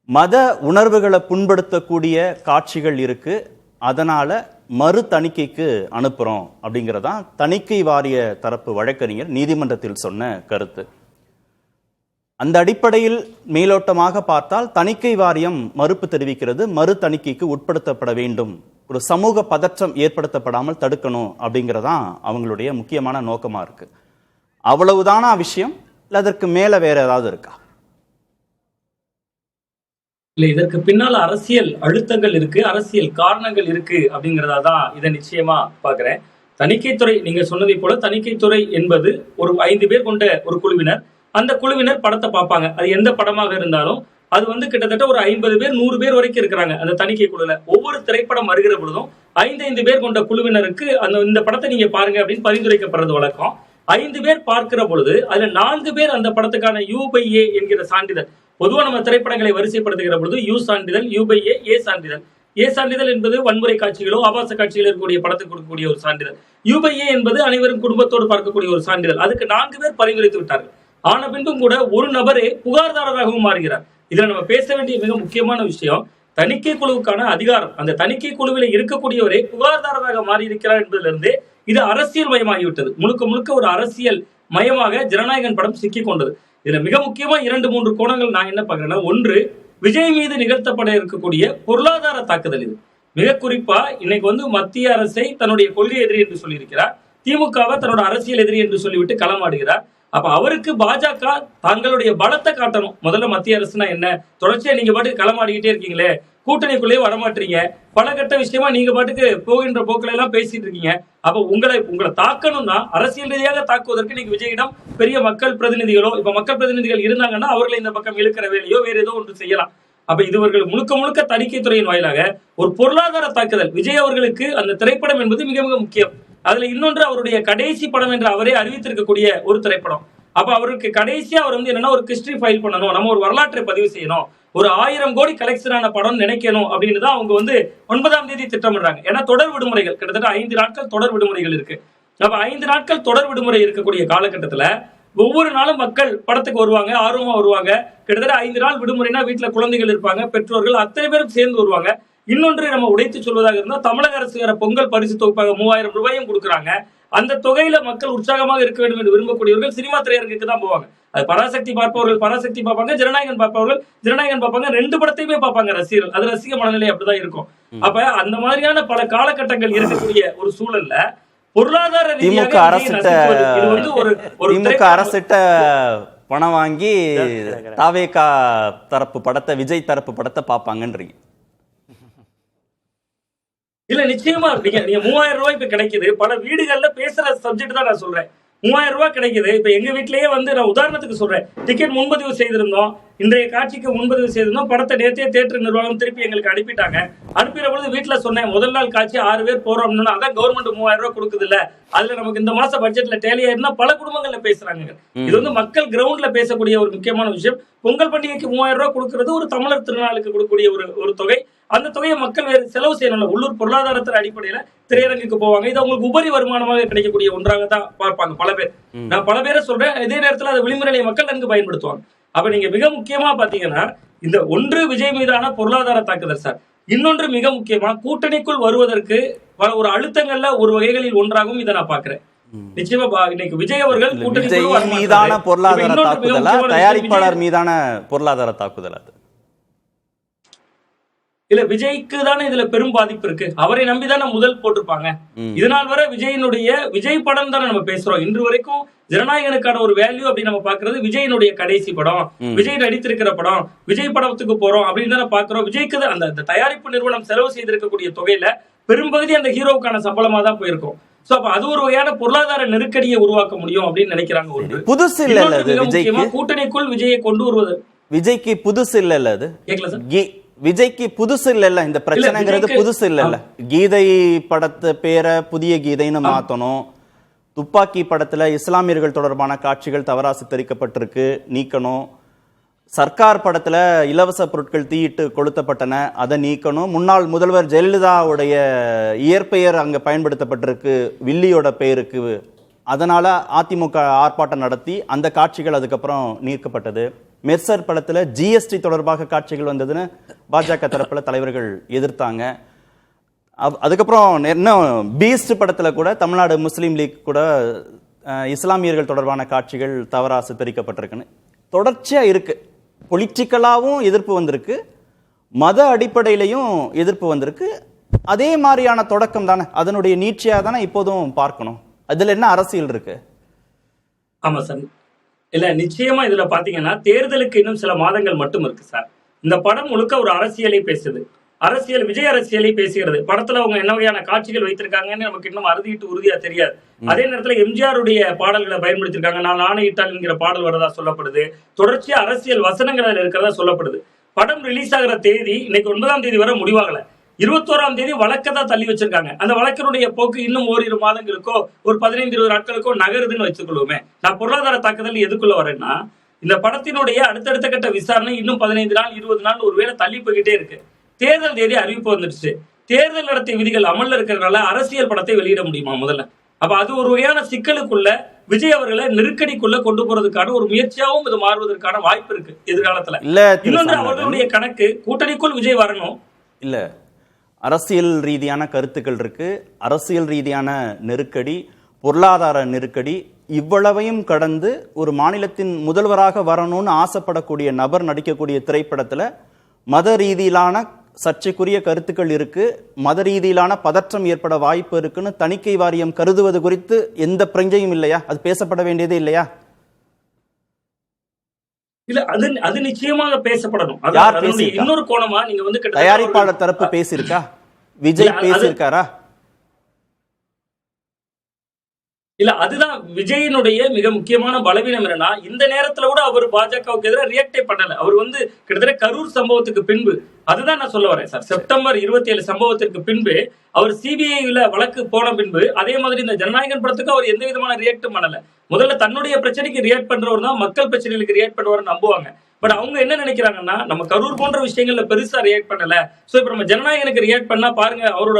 மத உணர்வுகளை புண்படுத்தக்கூடிய காட்சிகள் இருக்கு, அதனால மறு தணிக்கைக்கு அனுப்புறோம் அப்படிங்கிறதான் தணிக்கை வாரிய தரப்பு வழக்கறிஞர் நீதிமன்றத்தில் சொன்ன கருத்து. அந்த அடிப்படையில் மேலோட்டமாக பார்த்தால் தணிக்கை வாரியம் மறுப்பு தெரிவிக்கிறது, மறு தணிக்கைக்கு உட்படுத்தப்பட வேண்டும், ஒரு சமூக பதற்றம் ஏற்படுத்தப்படாமல் தடுக்கணும் அப்படிங்கிறதான் அவங்களுடைய முக்கியமான நோக்கமா இருக்கு. அவ்வளவுதானா விஷயம், இல்லை அதற்கு மேல வேற ஏதாவது இருக்கா? இல்ல, இதற்கு பின்னால் அரசியல் அழுத்தங்கள் இருக்கு, அரசியல் காரணங்கள் இருக்கு அப்படிங்கிறதா தான் இதை நிச்சயமா பாக்குறேன். தணிக்கைத்துறை, நீங்க சொன்னதை போல தணிக்கைத்துறை என்பது ஒரு 5 பேர் கொண்ட ஒரு குழுவினர். அந்த குழுவினர் படத்தை பார்ப்பாங்க. அது எந்த படமாக இருந்தாலும் அது கிட்டத்தட்ட ஒரு 50 பேர் 100 பேர் வரைக்கும் இருக்கிறாங்க அந்த தணிக்கை குழுல. ஒவ்வொரு திரைப்படம் வருகிற பொழுதும் 5 பேர் கொண்ட குழுவினருக்கு இந்த படத்தை நீங்க பாருங்க அப்படின்னு பரிந்துரைக்கப்படுறது வழக்கம். 5 பேர் பார்க்கிற பொழுது அதுல 4 பேர் அந்த படத்துக்கான U/A என்கிற சான்றிதழ், பொதுவா நம்ம திரைப்படங்களை வரிசைப்படுத்துகிற பொழுது U சான்றிதழ், U/A, A சான்றிதழ். A சான்றிதழ் என்பது வன்முறை காட்சிகளோ ஆபாச காட்சிகள் இருக்கக்கூடிய படத்துக்கு கொடுக்கக்கூடிய ஒரு சான்றிதழ். U/A என்பது அனைவரும் குடும்பத்தோடு பார்க்கக்கூடிய ஒரு சான்றிதழ். அதுக்கு 4 பேர் பரிந்துரைத்து விட்டார்கள். ஆன பின்பும் கூட ஒரு நபரே புகார்தாரராகவும் மாறுகிறார். இதுல நம்ம பேச வேண்டிய மிக முக்கியமான விஷயம், தணிக்கை குழுவுக்கான அதிகாரம், அந்த தணிக்கை குழுவில இருக்கக்கூடியவரே புகார்தாரராக மாறி இருக்கிறார் என்பதிலிருந்து இது அரசியல் மயமாகிவிட்டது. முழுக்க முழுக்க ஒரு அரசியல் மயமாக ஜனநாயகன் படம் சிக்கிக் கொண்டது. இதுல மிக முக்கியமா 2-3 கோணங்கள் நான் என்ன பாக்குறேன்னா, ஒன்று, விஜய் மீது நிகழ்த்தப்பட இருக்கக்கூடிய பொருளாதார தாக்குதல். இது மிக குறிப்பா இன்னைக்கு மத்திய அரசை தன்னுடைய கொள்கை எதிரி என்று சொல்லியிருக்கிறார், திமுகவை தன்னோட அரசியல் எதிரி என்று சொல்லிவிட்டு களமாடுகிறார். அப்ப அவருக்கு பாஜக தங்களுடைய பலத்தை காட்டணும். முதல்ல மத்திய அரசுனா என்ன, தொடர்ச்சியா நீங்க பாட்டுக்கு களமாடிக்கிட்டே இருக்கீங்களே, கூட்டணிக்குள்ளேயே வரமாட்டீங்க, பல கட்ட விஷயமா நீங்க பாட்டுக்கு போகின்ற போக்குல எல்லாம் பேசிட்டு இருக்கீங்க. அப்ப உங்களை தாக்கணும்னா அரசியல் ரீதியாக தாக்குவதற்கு நீங்க விஜயிடம் பெரிய மக்கள் பிரதிநிதிகளோ, இப்ப மக்கள் பிரதிநிதிகள் இருந்தாங்கன்னா அவர்களை இந்த பக்கம் இழுக்கிற வேலையோ வேற ஏதோ ஒன்று செய்யலாம். அப்ப இதுவர்கள் முழுக்க முழுக்க தணிக்கைத்துறையின் வாயிலாக ஒரு பொருளாதார தாக்குதல். விஜய் அவர்களுக்கு அந்த திரைப்படம் என்பது மிக மிக முக்கியம். அதுல இன்னொன்று, அவருடைய கடைசி படம் என்று அவரே அறிவித்திருக்கக்கூடிய ஒரு திரைப்படம். அப்ப அவருக்கு கடைசியா அவர் என்னன்னா ஒரு ஹிஸ்டரி ஃபைல் பண்ணணும், நம்ம ஒரு வரலாற்றை பதிவு செய்யணும், ஒரு 1000 கோடி கலெக்ஷன் ஆன படம் நினைக்கணும் அப்படின்னு தான் அவங்க 9ஆம் தேதி திட்டமிடுறாங்க. ஏன்னா தொடர் விடுமுறைகள், கிட்டத்தட்ட 5 நாட்கள் தொடர் விடுமுறைகள் இருக்கு. அப்ப 5 நாட்கள் தொடர் விடுமுறை இருக்கக்கூடிய காலகட்டத்துல ஒவ்வொரு நாளும் மக்கள் படத்துக்கு வருவாங்க, ஆர்வமா வருவாங்க. கிட்டத்தட்ட 5 நாள் விடுமுறைனா வீட்டுல குழந்தைகள் இருப்பாங்க, பெற்றோர்கள் அத்தனை பேரும் சேர்ந்து வருவாங்க. இன்னொன்று, நம்ம உடைத்து சொல்வதாக இருந்தா, தமிழக அரசு வேற பொங்கல் பரிசு தொகுப்பாக 3000 ரூபாயும் கொடுக்குறாங்க. அந்த தொகையில மக்கள் உற்சாகமாக இருக்க வேண்டும் என்று விரும்பக்கூடியவர்கள் சினிமா திரையரங்குக்கு தான் போவாங்க. அது பராசக்தி பார்ப்பவர்கள் பராசக்தி பார்ப்பாங்க, ஜனநாயகன் பார்ப்பவர்கள் ஜனநாயகன் பார்ப்பாங்க, 2 படத்தையுமே பார்ப்பாங்க ரசிகர்கள். அது ரசிக மனநிலை அப்படிதான் இருக்கும். அப்ப அந்த மாதிரியான பல காலகட்டங்கள் இருக்கக்கூடிய ஒரு சூழல்ல பொருளாதார திமுக அரசிட்ட பணம் வாங்கி தாவேகா தரப்பு படத்தை, விஜய் தரப்பு படத்தை பார்ப்பாங்கன்றீங்க? இல்ல, நிச்சயமா நீங்க 3000 ரூபாய் இப்ப கிடைக்குது. பல வீடுகள்ல பேசுற சப்ஜெக்ட் தான் நான் சொல்றேன். 3000 ரூபாய் கிடைக்குது. இப்ப எங்க வீட்லயே நான் உதாரணத்துக்கு சொல்றேன், டிக்கெட் முன்பதிவு செய்திருந்தோம், இன்றைய காட்சிக்கு முன்பதிவு செய்திருந்தோம், படத்தை நேரத்தையே தியேட்டர் நிர்வாகம் திருப்பி எங்களுக்கு அனுப்பிட்டாங்க. அனுப்பிற பொழுது வீட்டுல சொன்னேன், முதல் நாள் காட்சி 6 பேர் போறோம்னு, அதான் கவர்மெண்ட் 3000 ரூபாய் கொடுக்குது இல்ல, அதுல நமக்கு இந்த மாச பட்ஜெட்ல டேலியா இருந்தா பல குடும்பங்கள்ல பேசுறாங்க. இது மக்கள் கிரவுண்ட்ல பேசக்கூடிய ஒரு முக்கியமான விஷயம். பொங்கல் பண்டிகைக்கு 3000 ரூபாய் கொடுக்கிறது ஒரு தமிழர் திருநாளுக்கு கொடுக்கக்கூடிய ஒரு தொகை. அந்த தொகையை மக்கள் வேறு செலவு செய்யணும். உள்ளூர் பொருளாதாரத்தின் அடிப்படையில திரையரங்குக்கு போவாங்க. இது அவங்களுக்கு உபரி வருமானமாக கிடைக்கக்கூடிய ஒன்றாக தான் பார்ப்பாங்க பல பேர். நான் பல பேரை சொல்றேன், இதே நேரத்தில் அதை விளிம்பு மக்கள் நன்கு பயன்படுத்துவாங்க. அப்ப நீங்க மிக முக்கியமா பாத்தீங்கன்னா, இந்த ஒன்று விஜய் மீதான பொருளாதார தாக்குதல் சார். இன்னொன்று மிக முக்கியமா கூட்டணிக்குள் வருவதற்கு ஒரு அழுத்தங்கள்ல ஒரு வகைகளில் ஒன்றாகவும் இதை நான் பாக்குறேன். நிச்சயமா இன்னைக்கு விஜய் அவர்கள் கூட்டணி மீதான பொருளாதார தாக்குதலா, தயாரிப்பாளர் மீதான பொருளாதார தாக்குதல்? அது இல்ல, விஜய்க்கு தானே இதுல பெரும் பாதிப்பு இருக்கு. அவரை நம்பிதானே முதல் போட்டிருப்பாங்க. இதனால் வரை விஜய் படம் தானே நம்ம பேசுறோம். இன்று வரைக்கும் ஜனநாயகனுக்கான ஒரு வேல்யூ அப்படி நம்ம பாக்குறது விஜயனுடைய கடைசி படம், விஜய் நடித்திருக்கிற படம், விஜய் படத்துக்கு போறோம் அப்படின்னு தானே பாக்குறோம். விஜய்க்கு அந்த தயாரிப்பு நிறுவனம் செலவு செய்திருக்கக்கூடிய தொகையில பெரும்பகுதி அந்த ஹீரோவுக்கான சம்பளமா தான் போயிருக்கும். சோ அப்ப அது ஒரு வகையான பொருளாதார நெருக்கடியை உருவாக்க முடியும் அப்படின்னு நினைக்கிறாங்க. ஒன்று புதுசு இல்ல, கூட்டணிக்குள் விஜயை கொண்டு வருவது விஜய்க்கு புதுசு இல்ல. அது கேட்கல சார், விஜய்க்கு புதுசு இல்ல, இந்த பிரச்சனைங்கிறது புதுசு இல்ல. கீதை படத்து பேரை புதிய கீதைன்னு மாத்தணும், துப்பாக்கி படத்துல இஸ்லாமியர்கள் தொடர்பான காட்சிகள் தவறா சித்தரிக்கப்பட்டிருக்கு, நீக்கணும், சர்க்கார் படத்துல இலவச பொருட்கள் தீயிட்டு கொளுத்தப்பட்டன, அதை நீக்கணும், முன்னாள் முதல்வர் ஜெயலலிதாவுடைய இயற்பெயர் அங்க பயன்படுத்தப்பட்டிருக்கு வில்லியோட பெயருக்கு, அதனால அதிமுக ஆர்ப்பாட்டம் நடத்தி அந்த காட்சிகள் அதுக்கப்புறம் நீக்கப்பட்டது. மெர்சர் படத்துல ஜிஎஸ்டி தொடர்பாக காட்சிகள் வந்ததுன்னு பாஜக தரப்புல தலைவர்கள் எதிர்த்தாங்க. அதுக்கப்புறம் இன்னும் பீஸ்ட் படத்துல கூட தமிழ்நாடு முஸ்லீம் லீக் கூட இஸ்லாமியர்கள் தொடர்பான காட்சிகள் தவறா சித்தரிக்கப்பட்டிருக்குன்னு தொடர்ச்சியா இருக்கு. பொலிட்டிக்கலாவும் எதிர்ப்பு வந்திருக்கு, மத அடிப்படையிலையும் எதிர்ப்பு வந்திருக்கு. அதே மாதிரியான தொடக்கம் தானே, அதனுடைய நீட்சியா தானே இப்போதும் பார்க்கணும். அதுல என்ன அரசியல் இருக்கு? ஆமா சார், இல்ல நிச்சயமா இதுல பாத்தீங்கன்னா தேர்தலுக்கு இன்னும் சில மாதங்கள் மட்டும் இருக்கு சார். இந்த படம் முழுக்க ஒரு அரசியலை பேசுது, அரசியல் விஜய் அரசியலை பேசுகிறது. படத்துல அவங்க என்ன வகையான காட்சிகள் வைத்திருக்காங்கன்னு நமக்கு இன்னும் அறுதிட்டு உறுதியா தெரியாது. அதே நேரத்துல எம்ஜிஆருடைய பாடல்களை பயன்படுத்திருக்காங்க. நான் ஆணையிட்டால் என்கிற பாடல் வரதா சொல்லப்படுது. தொடர்ச்சியா அரசியல் வசனங்கள் அதுல இருக்கிறதா சொல்லப்படுது. படம் ரிலீஸ் ஆகிற தேதி இன்னைக்கு 9ஆம் தேதி வரை முடிவாகல. 21ஆம் தேதி வழக்கை தான் தள்ளி வச்சிருக்காங்க. அந்த வழக்கினுடைய போக்கு இன்னும் ஓரிரு மாதங்களுக்கோ ஒரு 15-20 நாட்களுக்கோ நகருதுன்னு வச்சுக்கொள்ளுமே. நான் பொருளாதார தாக்குதல் எதுக்குள்ள வரேன்னா, இந்த படத்தினுடைய அடுத்தடுத்த கட்ட விசாரணை இன்னும் 15 நாள் 20 நாள் ஒருவேளை தள்ளி போய்கிட்டே இருக்கு. தேர்தல் தேதி அறிவிப்பு வந்துடுச்சு. தேர்தல் நடத்தை விதிகள் அமல்ல இருக்கிறதுனால அரசியல் படத்தை வெளியிட முடியுமா முதல்ல? அப்ப அது ஒரு வகையான சிக்கலுக்குள்ள விஜய் அவர்களை நெருக்கடிக்குள்ள கொண்டு போறதுக்கான ஒரு முயற்சியாகவும் இது மாறுவதற்கான வாய்ப்பு இருக்கு எதிர்காலத்துல. இன்னொன்று அவர்களுடைய கணக்கு கூட்டணிக்குள் விஜய் வரணும். இல்ல, அரசியல் ரீதியான கருத்துக்கள் இருக்கு, அரசியல் ரீதியான நெருக்கடி, பொருளாதார நெருக்கடி, இவ்வளவையும் கடந்து ஒரு மாநிலத்தின் முதல்வராக வரணும்னு ஆசைப்படக்கூடிய நபர் நடிக்கக்கூடிய திரைப்படத்துல மத ரீதியிலான சர்ச்சைக்குரிய கருத்துக்கள் இருக்கு, மத ரீதியிலான பதற்றம் ஏற்பட வாய்ப்பு இருக்குன்னு தணிக்கை வாரியம் கருதுவது குறித்து எந்த பிரஞ்சையும் இல்லையா? அது பேசப்பட வேண்டியதே இல்லையா? இல்ல, அது நிச்சயமாக பேசப்படணும். இன்னொரு கோணமா நீங்க வந்து தயாரிப்பாளர் தரப்பு பேசியிருக்கா? விஜய் பேசியிருக்காரா? இல்ல, அதுதான் விஜயினுடைய மிக முக்கியமான பலவீனம் என்னன்னா, இந்த நேரத்துல கூட அவர் பாஜகவுக்கு எதிராக ரியாக்டே பண்ணல. அவர் வந்து கிட்டத்தட்ட கரூர் சம்பவத்துக்கு பின்பு, அதுதான் நான் சொல்ல வரேன் சார், செப்டம்பர் 27 சம்பவத்திற்கு பின்பு அவர் சிபிஐல வழக்கு போன பின்பு அதே மாதிரி இந்த ஜனநாயகன் படத்துக்கு அவர் எந்த விதமான ரியாக்டும் பண்ணல. முதல்ல தன்னுடைய பிரச்சனைக்கு ரியாக்ட் பண்றவர் தான் மக்கள் பிரச்சனைகளுக்கு ரியாக்ட் பண்ணுவார் நம்புவாங்க. பட் அவங்க என்ன நினைக்கிறாங்கன்னா, நம்ம கரூர் போன்ற விஷயங்கள்ல பெருசா ரியாக்ட் பண்ணல, சோ இப்ப நம்ம ஜனநாயகனுக்கு ரியாக்ட் பண்ணா பாருங்க அவரோட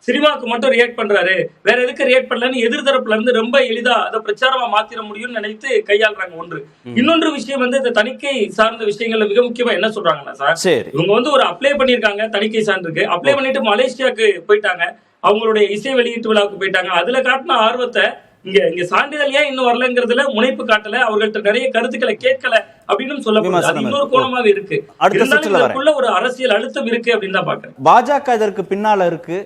சினிமாவுக்கு மட்டும் ரியாக்ட் பண்றாரு, வேற எதுக்கு ரியாக்ட் பண்ணலன்னு எதிர்த்தரப்புல இருந்து ரொம்ப எளிதா அதை பிரச்சாரமா மாத்திர முடியும்னு நினைத்து கையாளுறாங்க. ஒன்று. இன்னொன்று விஷயம் வந்து இந்த தணிக்கை சார்ந்த விஷயங்கள்ல மிக முக்கியமா என்ன சொல்றாங்கன்னா சார், இவங்க வந்து ஒரு அப்ளை பண்ணிருக்காங்க தணிக்கை சான்றுக்கு, அப்ளை பண்ணிட்டு மலேசியாவுக்கு போயிட்டாங்க, அவங்களுடைய இசை வெளியீட்டு விழாவுக்கு போயிட்டாங்க. அதுல காட்டின ஆர்வத்தை இங்க சான்றிதழ் ஏன் இன்னும் வரலங்கிறதுல முனைப்பு காட்டல, அவர்கள்ட்ட நிறைய கருத்துக்களை கேட்கல அப்படின்னு சொல்லப்படுது. அது இன்னொரு கோணமாக இருக்கு. இதற்குள்ள ஒரு அரசியல் அழுத்தம் இருக்கு அப்படின்னு தான் பாக்குறேன். பாஜக இதற்கு பின்னால இருக்கு.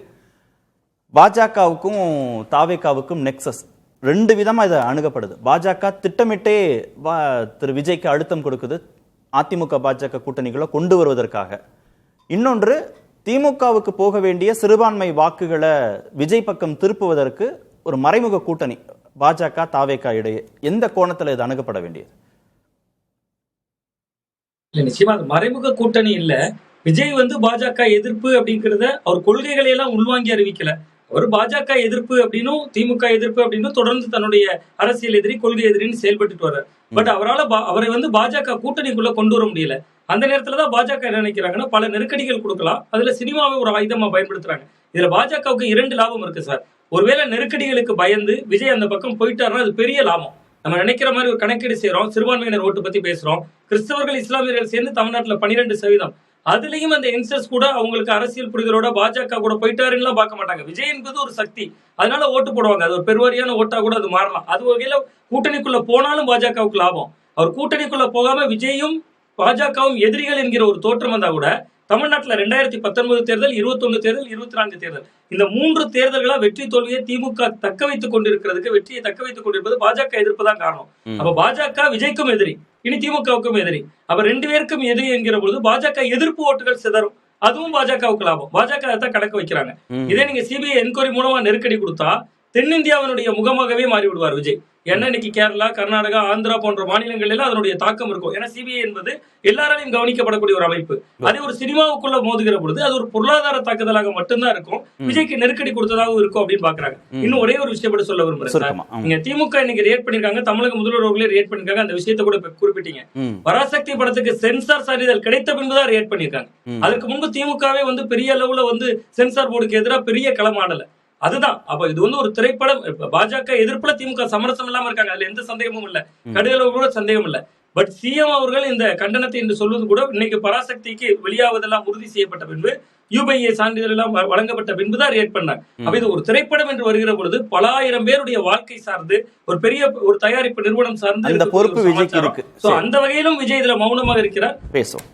பாஜகவுக்கும் தாவேகாவுக்கும் நெக்சஸ் ரெண்டு விதமா இதை அணுகப்படுது. பாஜக திட்டமிட்டே திரு விஜய்க்கு அழுத்தம் கொடுக்குது அதிமுக பாஜக கூட்டணிகளை கொண்டு வருவதற்காக. இன்னொன்று, திமுகவுக்கு போக வேண்டிய சிறுபான்மை வாக்குகளை விஜய் பக்கம் திருப்புவதற்கு ஒரு மறைமுக கூட்டணி பாஜக தாவேகா இடையே. எந்த கோணத்துல இது அணுகப்பட வேண்டியது? நிச்சயமா மறைமுக கூட்டணி இல்ல. விஜய் வந்து பாஜக எதிர்ப்பு அப்படிங்கறத அவர் கொள்கைகளை எல்லாம் உள்வாங்கி அறிவிக்கல. அவர் பாஜக எதிர்ப்பு அப்படின்னும் திமுக எதிர்ப்பு அப்படின்னு தொடர்ந்து தன்னுடைய அரசியல் எதிரி கொள்கை எதிரின்னு செயல்பட்டு வர்றாரு. பட் அவரை வந்து பாஜக கூட்டணிக்குள்ள கொண்டு வர முடியல. அந்த நேரத்துலதான் பாஜக என்ன நினைக்கிறாங்கன்னா, பல நெருக்கடிகள் கொடுக்கலாம், அதுல சினிமாவை ஒரு ஆயுதமா பயன்படுத்துறாங்க. இதுல பாஜகவுக்கு 2 லாபம் இருக்கு சார். ஒருவேளை நெருக்கடிகளுக்கு பயந்து விஜய் அந்த பக்கம் போயிட்டாருன்னா அது பெரிய லாபம். நம்ம நினைக்கிற மாதிரி ஒரு கணக்கீடு செய்யறோம், சிறுபான்மையினர் ஓட்டு பத்தி பேசுறோம், கிறிஸ்தவர்கள் இஸ்லாமியர்கள் சேர்ந்து தமிழ்நாட்டுல 12%. அதுலயும் அந்த யங்ஸ்டர்ஸ் கூட அவங்களுக்கு அரசியல் புரிதலோட பாஜக கூட போயிட்டாருன்னு பார்க்க மாட்டாங்க. விஜய் என்பது ஒரு சக்தி, அதனால ஓட்டு போடுவாங்க. அது ஒரு பெருவாரியான ஓட்டா கூட அது மாறலாம். அது வகையில கூட்டணிக்குள்ள போனாலும் பாஜகவுக்கு லாபம். அவர் கூட்டணிக்குள்ள போகாம விஜயும் பாஜகவும் எதிரிகள் என்கிற ஒரு தோற்றம் வந்தா கூட தமிழ்நாட்டுல 2019 தேர்தல், 21 தேர்தல், 24 தேர்தல், இந்த 3 தேர்தல்களா வெற்றி தோல்வியை திமுக தக்க வைத்துக் கொண்டிருக்கிறதுக்கு, வெற்றியை தக்க வைத்துக் கொண்டிருப்பது பாஜக எதிர்ப்பு தான் காரணம். அப்ப பாஜக விஜய்க்கும் எதிரி, இனி திமுகவுக்கும் எதிரி. அப்ப 2 பேருக்கும் எதிரி என்கிற பொழுது பாஜக எதிர்ப்பு ஓட்டுகள் சிதறும். அதுவும் பாஜகவுக்கு லாபம். பாஜக தான் கணக்கு வைக்கிறாங்க. இதே நீங்க சிபிஐ என்கொயரி மூலமா நெருக்கடி கொடுத்தா தென்னிந்தியாவினுடைய முகமாகவே மாறிவிடுவார் விஜய். ஏன்னா இன்னைக்கு கேரளா, கர்நாடகா, ஆந்திரா போன்ற மாநிலங்கள் எல்லாம் அதனுடைய தாக்கம் இருக்கும். ஏன்னா சிபிஐ என்பது எல்லாராலையும் கவனிக்கப்படக்கூடிய ஒரு அமைப்பு. அதே ஒரு சினிமாவுக்குள்ள மோதுகிற பொழுது அது ஒரு பொருளாதார தாக்குதலாக மட்டும்தான் இருக்கும். விஜய்க்கு நெருக்கடி கொடுத்ததாகவும் இருக்கும் அப்படின்னு பாக்குறாங்க. இன்னும் ஒரே ஒரு விஷயம் சொல்ல விரும்புறேன். நீங்க திமுக இன்னைக்கு ரியாக்ட் பண்ணிருக்காங்க, தமிழக முதல்வர்களே ரியாக்ட் பண்ணிருக்காங்க. அந்த விஷயத்தை கூட குறிப்பிட்டீங்க. பராசக்தி படத்துக்கு சென்சார் சான்றிதழ் கிடைத்த பின்புதான் ரியாக்ட் பண்ணிருக்காங்க. அதுக்கு முன்பு திமுகவே வந்து பெரிய அளவுல வந்து சென்சார் போர்டுக்கு எதிராக பெரிய களமாடல. அதுதான். அப்ப இது வந்து ஒரு திரைப்படம். பாஜக எதிர்ப்புல திமுக சமரசம் இல்லாம இருக்காங்க, அதுல எந்த சந்தேகமும் இல்ல, கடுகளவு கூட சந்தேகம் இல்ல. பட் சிஎம் அவர்கள் இந்த கண்டனத்தை என்று சொல்வது கூட இன்னைக்கு பராசக்திக்கு வெளியாவதெல்லாம் உறுதி செய்யப்பட்ட பின்பு UPA சான்றிதழ் எல்லாம் வழங்கப்பட்ட பின்புதான் ரியாக்ட் பண்ணாங்க. அப்ப இது ஒரு திரைப்படம் என்று வருகிற பொழுது பல ஆயிரம் பேருடைய வாழ்க்கை சார்ந்து ஒரு பெரிய ஒரு தயாரிப்பு நிறுவனம் சார்ந்து அந்த பொறுப்பு விஜய்க்கு இருக்கு. அந்த வகையிலும் விஜய் இதுல மௌனமாக இருக்கிறார். பேசும்.